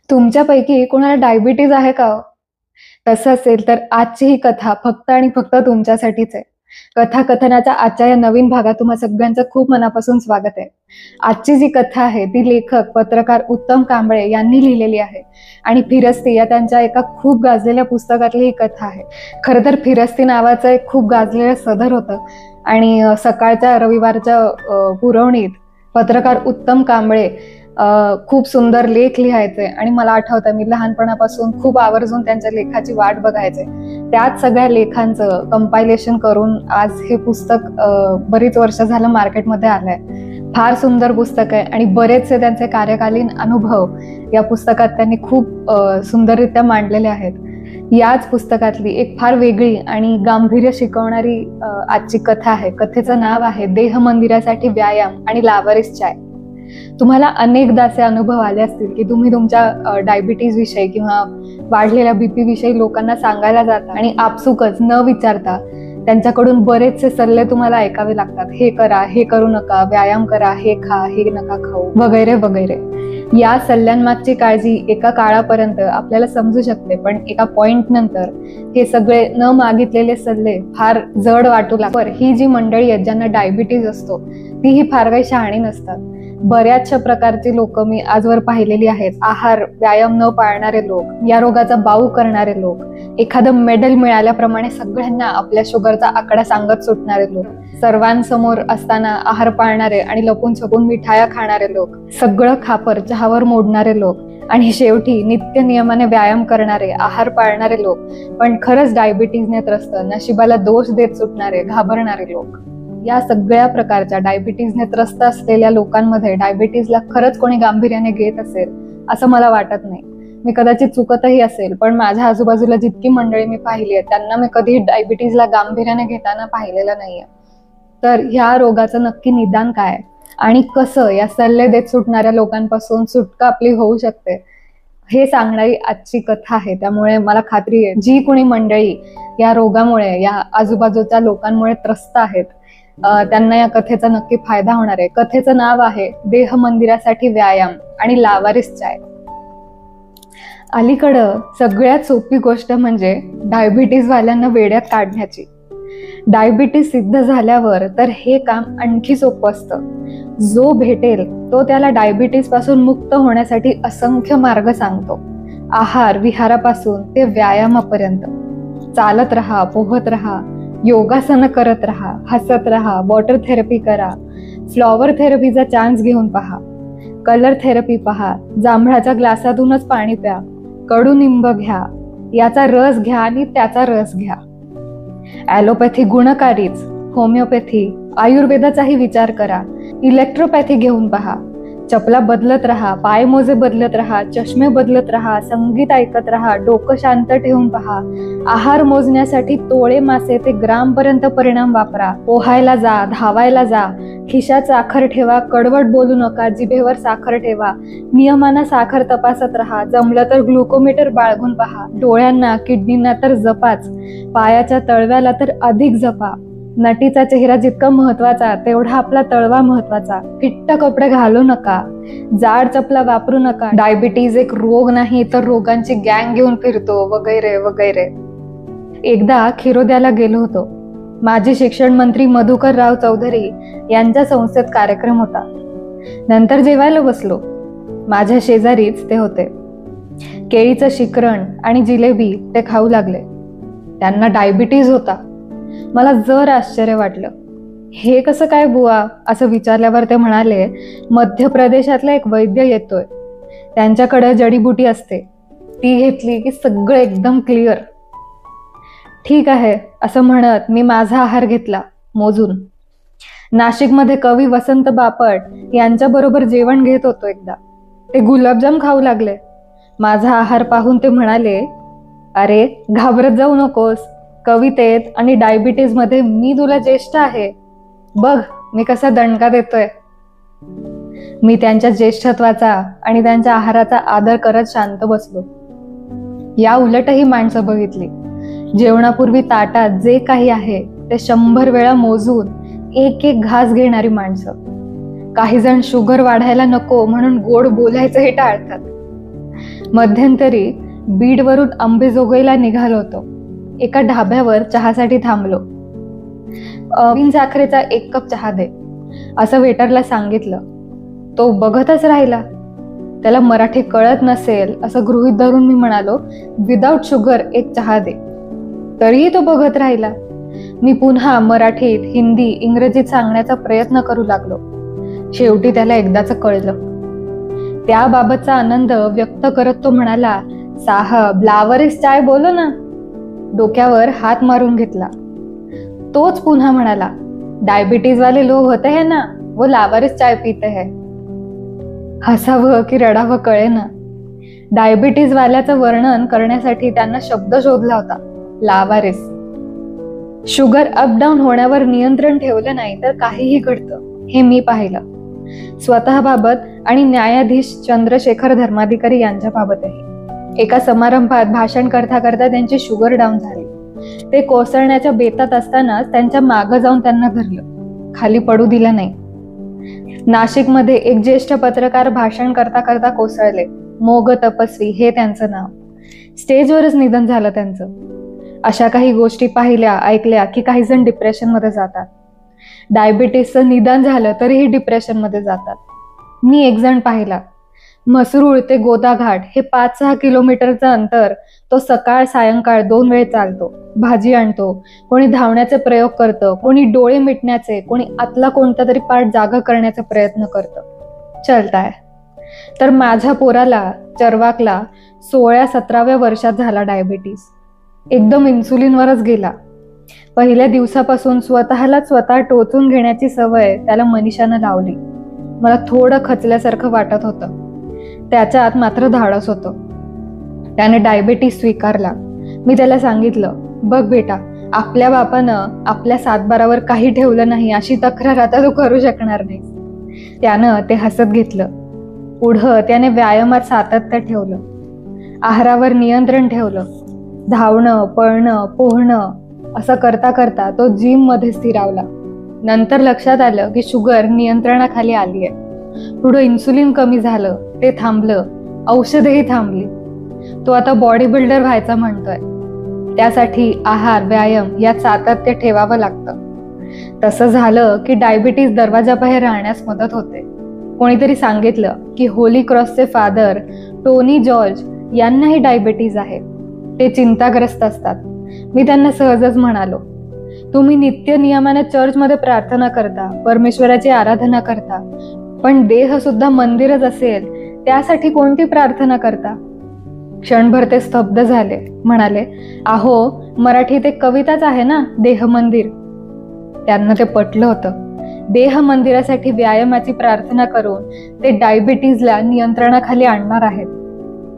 तुमच्यापैकी कोणाला डायबिटीज आहे का हो? तसं असेल तर आजची ही कथा फक्त आणि फक्त तुमच्यासाठीच आहे. कथा कथनाच्या आजच्या या नवीन भागात तुम्हा सगळ्यांचं खूप मनापासून स्वागत आहे. आजची जी कथा आहे ती लेखक पत्रकार उत्तम कांबळे यांनी लिहिलेली आहे आणि फिरस्ती या त्यांच्या एका खूप गाजलेल्या पुस्तकातली ही कथा आहे. खरं तर फिरस्ती नावाचं एक खूप गाजलेलं सदर होतं आणि सकाळच्या रविवारच्या पुरवणीत पत्रकार उत्तम कांबळे खूप सुंदर लेख लिहायचे आणि मला आठवतं मी लहानपणापासून खूप आवर्जून त्यांच्या लेखाची वाट बघायचे. त्याच सगळ्या लेखांचं कंपायलेशन करून आज हे पुस्तक बरीच वर्ष झालं मार्केटमध्ये आलंय. फार सुंदर पुस्तक आहे आणि बरेचसे त्यांचे कार्यकालीन अनुभव या पुस्तकात त्यांनी खूप सुंदररित्या मांडलेले आहेत. याच पुस्तकातली एक फार वेगळी आणि गांभीर्य शिकवणारी आजची कथा आहे. कथेचं नाव आहे देह मंदिरासाठी व्यायाम आणि लावारिस चाय. तुम्हाला अनेकदा असे अनुभव आले असतील की तुम्ही तुमच्या डायबिटीज विषयी किंवा वाढलेल्या बीपी विषयी लोकांना सांगायला जाता आणि आपसुकच न विचारता त्यांच्याकडून बरेचसे सल्ले तुम्हाला ऐकावे लागतात. हे करा, हे करू नका, व्यायाम करा, हे खा, हे नका खाऊ, वगैरे वगैरे. या सल्ल्यांमागची काळजी एका काळापर्यंत आपल्याला समजू शकते, पण एका पॉइंट नंतर हे सगळे न मागितलेले सल्ले फार जड वाटू लागतात. ही जी मंडळी आहेत ज्यांना डायबिटीज असतो तीही फार काही शहाणी नसतात. बऱ्याचशा प्रकारची लोक मी आजवर पाहिलेली आहेत. आहार, व्यायाम न पाळणारे लोक, या रोगाचा बाऊ करणारे लोक, एखादं मेडल मिळाल्याप्रमाणे सगळ्यांना आपल्या शुगरचा आकडा सांगत सुटणारे लोक, सर्वांसमोर असताना आहार पाळणारे आणि लपून छपून मिठाया खाणारे लोक, सगळं खापर चहावर मोडणारे लोक आणि शेवटी नित्य नियमाने व्यायाम करणारे, आहार पाळणारे लोक पण खरंच डायबिटीजने त्रस्त, नशिबाला दोष देत सुटणारे, घाबरणारे लोक. या सगळ्या प्रकारच्या डायबिटीजने त्रस्त असलेल्या लोकांमध्ये डायबिटीजला खरंच कोणी गांभीर्याने घेत असेल असं मला वाटत नाही. मी कदाचित चुकतही असेल, पण माझ्या आजूबाजूला जितकी मंडळी मी पाहिली आहे त्यांना मी कधी डायबिटीजला गांभीर्याने घेताना पाहिलेलं नाहीये. तर ह्या रोगाचं नक्की निदान काय आणि कसं या सल्ले देत सुटणाऱ्या लोकांपासून सुटका आपली होऊ शकते हे सांगणारी आजची कथा आहे. त्यामुळे मला खात्री आहे जी कोणी मंडळी या रोगामुळे, या आजूबाजूच्या लोकांमुळे त्रस्त आहेत त्यांना या कथेचा नक्की फायदा होणार आहे. कथेचं नाव आहे देह मंदिरासाठी व्यायाम आणि लावारिस चाय. अलीकडं सगळ्यात सोपी गोष्ट म्हणजे डायबिटीज वाल्यांना वेड्यात काढण्याची. डायबिटीज सिद्ध झाल्यावर तर हे काम आणखी सोपं असतं. जो भेटेल तो त्याला डायबिटीज पासून मुक्त होण्यासाठी असंख्य मार्ग सांगतो. आहार विहारापासून ते व्यायामापर्यंत. चालत राहा, पोहत राहा, योगासन करत राहा, हसत राहा, वॉटर थेरपी करा, फ्लॉवर थेरपीचा चान्स घेऊन पहा, कलर थेरपी पहा, जांभळाच्या ग्लासातूनच पाणी प्या, कडुनिंब घ्या, याचा रस घ्या आणि त्याचा रस घ्या. ॲलोपॅथी गुणकारीच, होमिओपॅथी, आयुर्वेदाचाही विचार करा, इलेक्ट्रोपॅथी घेऊन पहा, चपला बदलत राहा, पाय मोजे बदलत राहा, चष्मे बदलत राहा, संगीत ऐकत राहा, डोकं शांत ठेवून पहा, आहार मोजण्यासाठी तोळे मासे ते ग्राम पर्यंत परिणाम वापरा, पोहायला जा, धावायला जा, खिशात साखर ठेवा, कडवट बोलू नका, जिभेवर साखर ठेवा, नियमानं साखर तपासत राहा, जमलं तर ग्लुकोमीटर बाळगून पहा, डोळ्यांना किडनींना तर जपाच, पायाच्या तळव्याला तर अधिक जपा. नटीचा चेहरा जितका महत्वाचा तेवढा आपला तळवा महत्वाचा. फिट्ट कपडे घालू नका, जाड चपला वापरू नका, डायबिटीज एक रोग नाही तर रोगांची गँग घेऊन फिरतो, वगैरे वगैरे. एकदा खिरोद्याला गेलो होतो. माजी शिक्षण मंत्री मधुकरराव चौधरी यांच्या संस्थेत कार्यक्रम होता. नंतर जेवायला बसलो. माझ्या शेजारीच ते होते. केळीचं शिकरण आणि जिलेबी ते खाऊ लागले. त्यांना डायबिटीज होता. मला जर आश्चर्य वाटलं. हे कसं काय बुवा असं विचारल्यावर ते म्हणाले, मध्य प्रदेशातला एक वैद्य येतोय, त्यांच्याकडे जडीबुटी असते, ती घेतली की सगळं एकदम क्लिअर. ठीक आहे असं म्हणत मी माझा आहार घेतला मोजून. नाशिकमध्ये कवी वसंत बापट यांच्या बरोबर जेवण घेत होतो एकदा. ते गुलाबजाम खाऊ लागले. माझा आहार पाहून ते म्हणाले, अरे घाबरत जाऊ नकोस, कवितेत आणि डायबिटीज मध्ये मी तुला ज्येष्ठ आहे, बघ मी कसा दणका देतोय. मी त्यांच्या ज्येष्ठत्वाचा आणि त्यांच्या आहाराचा आदर करत शांत बसलो. या उलटही माणसं बघितली. जेवणापूर्वी ताटात जे काही आहे ते 100 वेळा मोजून एक एक घास घेणारी माणसं. काही जण शुगर वाढायला नको म्हणून गोड बोलायचंही टाळतात. मध्यंतरी बीडवरून अंबेजोगाईला निघालो होतो. एका ढाब्यावर चहासाठी थांबलो. बिन साखरेचा 1 कप चहा दे असं वेटरला सांगितलं. तो बघतच राहिला. त्याला मराठी कळत नसेल असं गृहीत धरून मी म्हणालो, विदाउट शुगर 1 चहा दे. तरीही तो बघत राहिला. मी पुन्हा मराठीत, हिंदी, इंग्रजीत सांगण्याचा प्रयत्न करू लागलो. शेवटी त्याला एकदाच कळलं. त्याबाबतचा आनंद व्यक्त करत तो म्हणाला, साहब लावारिस चाय बोलो ना. डोक्यावर हात मारून घेतला. तोच पुन्हा म्हणाला, डायबिटीज वाले लोग होते हैं ना, वो लावारिस चाय पीते हैं. हसावं की रडावं कळे ना. डायबिटीज वाल्याचं वर्णन करण्यासाठी त्यांना शब्द शोधला होता, लावारिस. शुगर अपडाऊन होण्यावर नियंत्रण ठेवलं नाही तर काहीही घडतं हे मी पाहिलं, स्वतःबाबत आणि न्यायाधीश चंद्रशेखर धर्माधिकारी यांच्याबाबतही. एका समारंभात भाषण करता करता त्यांची शुगर डाऊन झाली. ते कोसळण्याच्या बेतात असतानाच त्यांच्या मागं जाऊन त्यांना धरलं, खाली पडू दिलं नाही. नाशिकमध्ये एक ज्येष्ठ पत्रकार भाषण करता करता कोसळले. मोग तपस्वी हे त्यांचं नाव. स्टेजवरच निधन झालं त्यांचं. अशा काही गोष्टी पाहिल्या, ऐकल्या की काही जण डिप्रेशन मध्ये जातात. डायबिटीसचं निदान झालं तरीही डिप्रेशन मध्ये जातात. मी एक जण पाहिला. म्हसरूळ ते गोदाघाट हे 5-6 किलोमीटरचं अंतर तो सकाळ सायंकाळ 2 वेळ चालतो. भाजी आणतो, कोणी धावण्याचे प्रयोग करतं, कोणी डोळे मिटण्याचे, कोणी आतला कोणता तरी पार्ट जागा करण्याचा प्रयत्न करतं. चलताय. तर माझ्या पोराला, चरवाकला 16-17व्या वर्षात झाला डायबिटीस. एकदम इन्सुलिनवरच गेला. पहिल्या दिवसापासून स्वतः टोचून घेण्याची सवय त्याला मनीषानं लावली. मला थोडं खचल्यासारखं वाटत होतं. त्याच्यात मात्र धाडस होतं. त्याने डायबिटीस स्वीकारला. मी त्याला सांगितलं, बघ बेटा, आपल्या बापानं आपल्या 7-12वर काही ठेवलं नाही अशी तक्रार आता तू करू शकणार नाही. त्यानं ते हसत घेतलं. पुढं त्याने व्यायामात सातत्य ठेवलं, आहारावर नियंत्रण ठेवलं. धावणं, पळणं, पोहणं असं करता करता तो जिम मध्ये स्थिरावला. नंतर लक्षात आलं की शुगर नियंत्रणाखाली आली आहे. पुढं इन्सुलिन कमी झालं, ते थांबलं, औषधही थांबली. तो आता बॉडी बिल्डर व्हायचा म्हणतोय. त्यासाठी आहार, व्यायाम यात सातत्य ठेवावं लागतं. तसं झालं की डायबिटीस दरवाजाबाहेर राहण्यास मदत होते. कोणीतरी सांगितलं की होली क्रॉसचे फादर टोनी जॉर्ज यांनाही डायबिटीज आहे. ते चिंताग्रस्त असतात. मी त्यांना सहजच म्हणालो, तुम्ही नित्य नियमाने चर्चमध्ये प्रार्थना करता, परमेश्वराची आराधना करता, पण देह सुद्धा मंदिरच असेल त्यासाठी कोणती प्रार्थना करता? क्षणभर ते स्तब्ध झाले. म्हणाले, अहो मराठीत एक कविताच आहे ना, देह मंदिर. त्यांना ते पटलं होतं. देह मंदिरासाठी व्यायामाची प्रार्थना करून ते डायबिटीजला नियंत्रणाखाली आणणार आहेत.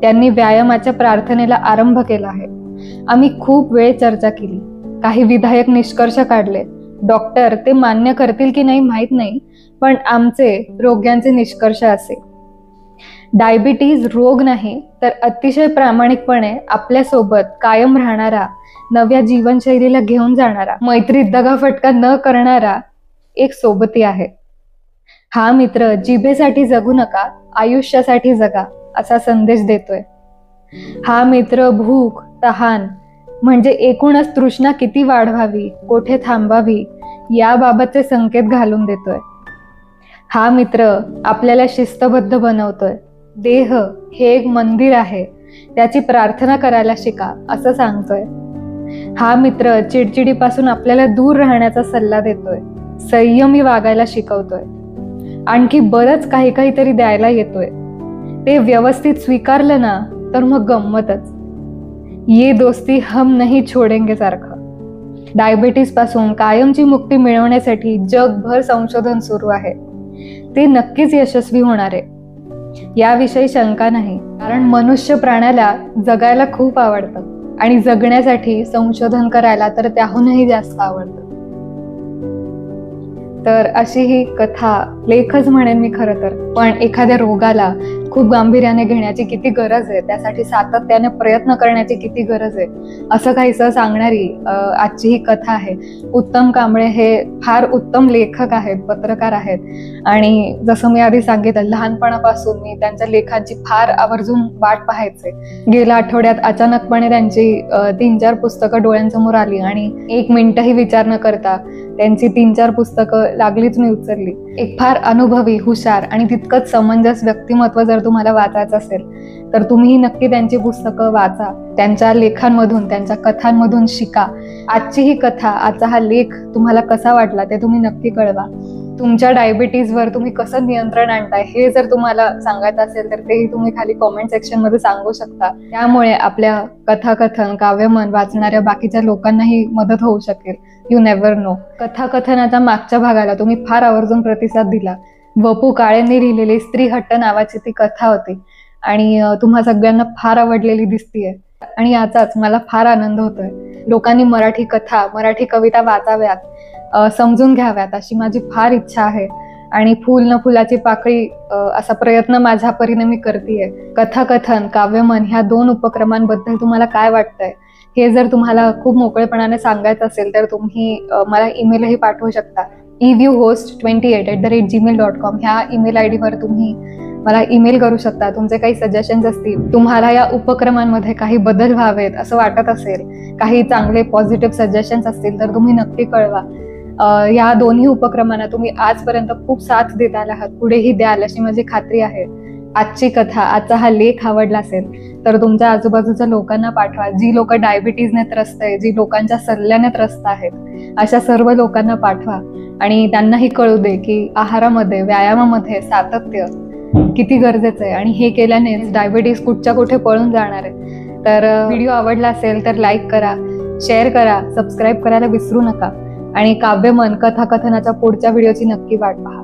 त्यांनी व्यायामाच्या प्रार्थनेला आरंभ केला आहे. आम्ही खूप वेळ चर्चा केली, काही विधायक निष्कर्ष काढले. डॉक्टर ते मान्य करतील की नाही माहीत नाही, पण आमचे रोग्यांचे निष्कर्ष असे, डायबिटीज रोग नाही तर अतिशय प्रामाणिकपणे आपल्यासोबत कायम राहणारा, नव्या जीवनशैलीला घेऊन जाणारा, मैत्रीत दगाफटका न करणारा एक सोबती आहे. हा मित्र जिभेसाठी जगू नका, आयुष्यासाठी जगा असा संदेश देतोय. हा मित्र भूक, तहान म्हणजे एकूणच तृष्णा किती वाढवावी, कोठे थांबावी याबाबतचे संकेत घालून देतोय. हा मित्र आपल्याला शिस्तबद्ध बनवतोय. देह हे एक मंदिर आहे, त्याची प्रार्थना करायला शिका असं सांगतोय. हा मित्र चिडचिडीपासून आपल्याला दूर राहण्याचा सल्ला देतोय, संयमी वागायला शिकवतोय, आणखी बरंच काही काहीतरी द्यायला येतोय. ते व्यवस्थित स्वीकारलं ना तर मग गंमतच. ये दोस्ती हम नहीं छोडेंगे सारखं. डायबिटीस पासून कायमची मुक्ती मिळवण्यासाठी जगभर संशोधन सुरू आहे. ते नक्कीच यशस्वी होणार आहे, याविषयी शंका नाही. कारण मनुष्य प्राण्याला जगायला खूप आवडतं आणि जगण्यासाठी संशोधन करायला तर त्याहूनही जास्त आवडतं. तर अशी ही कथा, लेखच म्हणेन मी खरं तर, पण एखाद्या रोगाला खूप गांभीर्याने घेण्याची किती गरज आहे, त्यासाठी सातत्याने प्रयत्न करण्याची किती गरज आहे, असं काहीसं सांगणारी आजची ही कथा आहे. उत्तम कांबळे हे फार उत्तम लेखक आहेत, पत्रकार आहेत आणि जसं मी आधी सांगितलं, लहानपणापासून मी त्यांच्या लेखांची फार आवर्जून वाट पाहायचे. गेल्या आठवड्यात अचानकपणे त्यांची 3-4 पुस्तकं डोळ्यांसमोर आली आणि 1 मिनिटही विचार न करता त्यांची 3-4 पुस्तकं लागलीच मी उचलली. एक फार अनुभवी, हुशार आणि तितकंच समंजस व्यक्तिमत्व जर तुम्हाला वाचायचं असेल तर तुम्ही नक्की त्यांची पुस्तकं वाचा. त्यांच्या लेखांमधून, त्यांच्या कथांमधून शिका. आजची ही कथा, आजचा हा लेख तुम्हाला कसा वाटला ते तुम्ही नक्की कळवा. तुमच्या डायबिटीजवर तुम्ही कसं नियंत्रण आणताय हे जर तुम्हाला सांगायचं असेल तर तेही तुम्ही खाली कॉमेंट सेक्शन मध्ये सांगू शकता. त्यामुळे आपल्या कथाकथन, काव्यमन वाचणाऱ्या बाकीच्या लोकांनाही मदत होऊ शकेल. You never know. कथाकथनाच्या मागच्या भागाला तुम्ही फार आवर्जून प्रतिसाद दिला. वपू काळेंनी लिहिलेली स्त्री हट्ट नावाची ती कथा होती आणि तुम्हा सगळ्यांना फार आवडलेली दिसतीये आणि याचाच मला फार आनंद होतोय. लोकांनी मराठी कथा, मराठी कविता वाचाव्यात, समजून घ्याव्यात अशी माझी फार इच्छा आहे आणि फूल न फुलाची पाकळी असा प्रयत्न माझ्या परीने मी करतेय. कथाकथन, काव्यमन ह्या 2 उपक्रमांबद्दल तुम्हाला काय वाटतंय हे जर तुम्हाला खूप मोकळेपणाने सांगायचं असेल तर तुम्ही मला ईमेलही पाठवू शकता. evuhost28@gmail.com ह्या ईमेल आयडीवर तुम्ही मला ईमेल करू शकता. तुमचे काही सजेशन्स असतील, तुम्हाला या उपक्रमांमध्ये काही बदल व्हावेत असं वाटत असेल, काही चांगले पॉझिटिव्ह सजेशन्स असतील तर तुम्ही नक्की कळवा. या दोन्ही उपक्रमांना तुम्ही आजपर्यंत खूप साथ देत आला आहात, पुढेही द्याल अशी माझी खात्री आहे. आजची कथा, आजचा हा लेख आवडला असेल तर तुमच्या आजूबाजूच्या लोकांना पाठवा. जी लोक डायबिटीजने त्रस्त आहे, जी लोकांच्या सल्ल्याने त्रस्त आहेत, अशा सर्व लोकांना पाठवा आणि त्यांनाही कळू दे की आहारामध्ये, व्यायामामध्ये सातत्य किती गरजेचं आहे आणि हे केल्यानेच डायबिटीज कुठच्या कुठे पळून जाणार आहे. तर व्हिडिओ आवडला असेल तर लाईक करा, शेअर करा, सबस्क्राईब करायला विसरू नका आणि काव्यमन, कथाकथनाच्या पुढच्या व्हिडिओची नक्की वाट पहा.